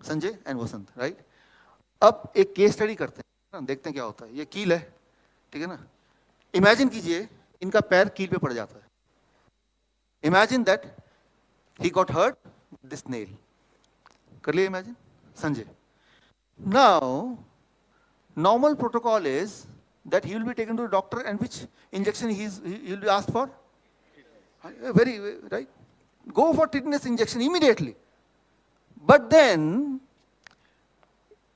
Sanjay and Vasant, right? अब एक case study करते हैं ना, देखते हैं क्या होता है। ये कील है, ठीक है ना? इमेजिन कीजिए इनका पैर कील पे पड़ जाता है। Imagine that he got hurt this nail. कर लिया imagine, Sanjay? Now normal protocol is that he will be taken to the doctor, and which injection he will be asked for? Very right. Go for tetanus injection immediately. But then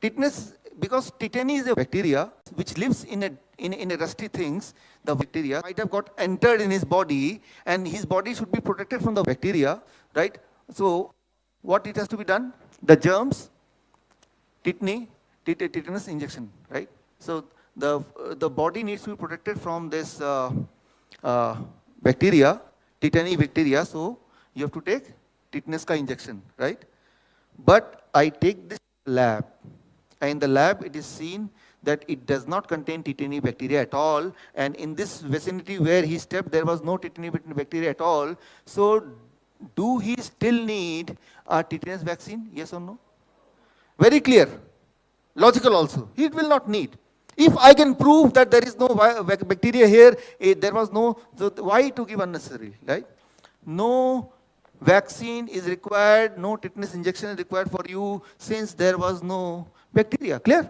tetanus, because tetany is a bacteria which lives in a rusty things, the bacteria might have got entered in his body, and his body should be protected from the bacteria, right? So what it has to be done? The germs, tetanus injection, right? So the body needs to be protected from this bacteria, tetany bacteria. So you have to take tetanus ka injection, right? But I take this lab, and in the lab it is seen that it does not contain tetany bacteria at all, and in this vicinity where he stepped there was no tetany bacteria at all. So do he still need a tetanus vaccine? Yes or no? Very clear. Logical also. It will not need. If I can prove that there is no bacteria here, there was no, so why to give unnecessary, right? No vaccine is required, no tetanus injection is required for you since there was no bacteria. Clear?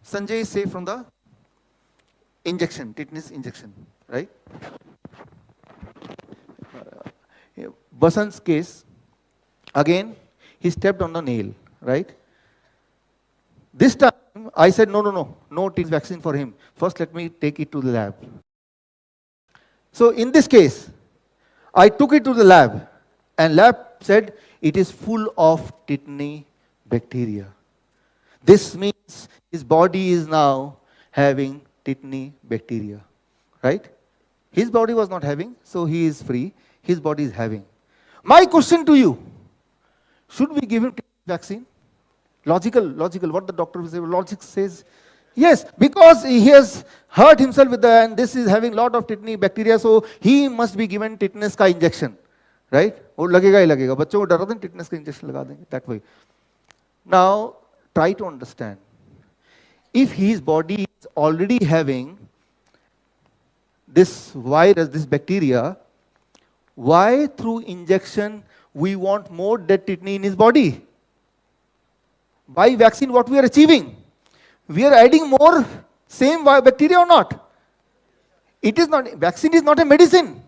Sanjay is safe from the injection, tetanus injection, right? Basant's case, again, he stepped on the nail, right? This time, I said, no tetanus vaccine for him. First, let me take it to the lab. So in this case, I took it to the lab, and lab said it is full of tetany bacteria. This means his body is now having tetany bacteria, right? His body was not having, so he is free. His body is having. My question to you, should we give him tetanus vaccine? Logical, what the doctor will say, logic says, yes, because he has hurt himself with and this is having lot of tetany bacteria, so he must be given tetanus ka injection, right? वो लगेगा ही लगेगा, बच्चों को डराते हैं tetanus का injection लगा देंगे, that way. Now, try to understand. If his body is already having this virus, this bacteria, why through injection we want more dead tetany in his body? By vaccine, what we are achieving? We are adding more same bacteria or not? It is not, vaccine is not a medicine.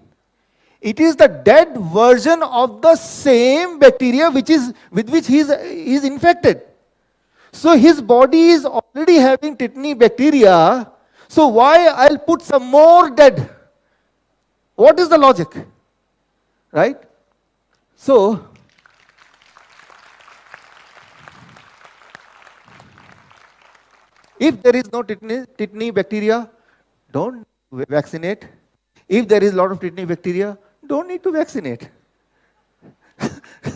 It is the dead version of the same bacteria with which he is infected. So his body is already having tetany bacteria. So why I'll put some more dead? What is the logic? Right? So if there is no tetany bacteria, don't vaccinate. If there is a lot of tetany bacteria, don't need to vaccinate.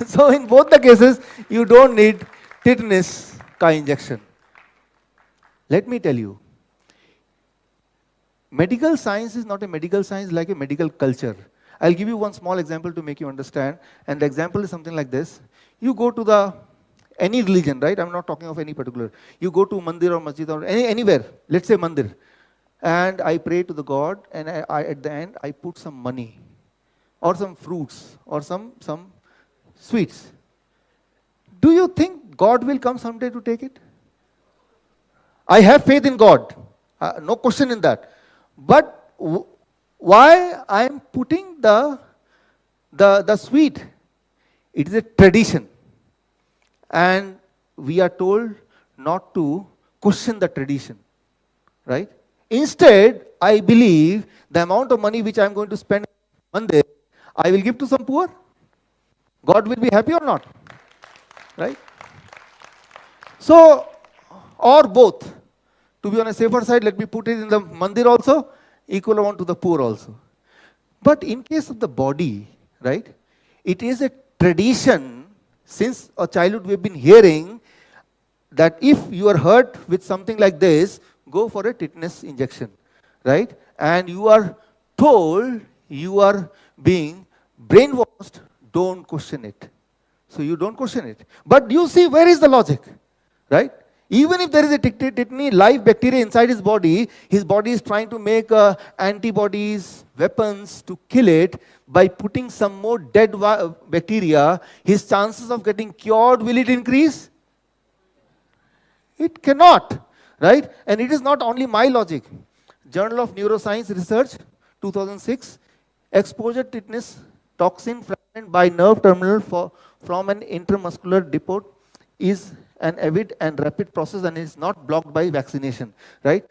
So in both the cases, you don't need tetanus ka injection. Let me tell you, medical science is not a medical science like a medical culture. I'll give you one small example to make you understand. And the example is something like this. You go to any religion, right? I'm not talking of any particular. You go to mandir or masjid or anywhere, let's say mandir, and I pray to the God, and I at the end I put some money or some fruits or some sweets. Do you think God will come someday to take it? I have faith in God, no question in that. But why I am putting the sweet? It is a tradition. And we are told not to question the tradition, right? Instead, I believe the amount of money which I am going to spend one day, I will give to some poor. God will be happy or not, right? So, or both. To be on a safer side, let me put it in the mandir also, equal amount to the poor also. But in case of the body, right, it is a tradition. Since a childhood we have been hearing that if you are hurt with something like this, go for a tetanus injection, right? And you are told you are being brainwashed, don't question it. So you don't question it. But you see, where is the logic, right? Even if there is a tiny live bacteria inside his body is trying to make antibodies, weapons to kill it by putting some more dead bacteria. His chances of getting cured, will it increase? It cannot, right? And it is not only my logic. Journal of Neuroscience Research, 2006, exposure tetanus toxin fragment by nerve terminal from an intramuscular depot is an avid and rapid process and is not blocked by vaccination, right?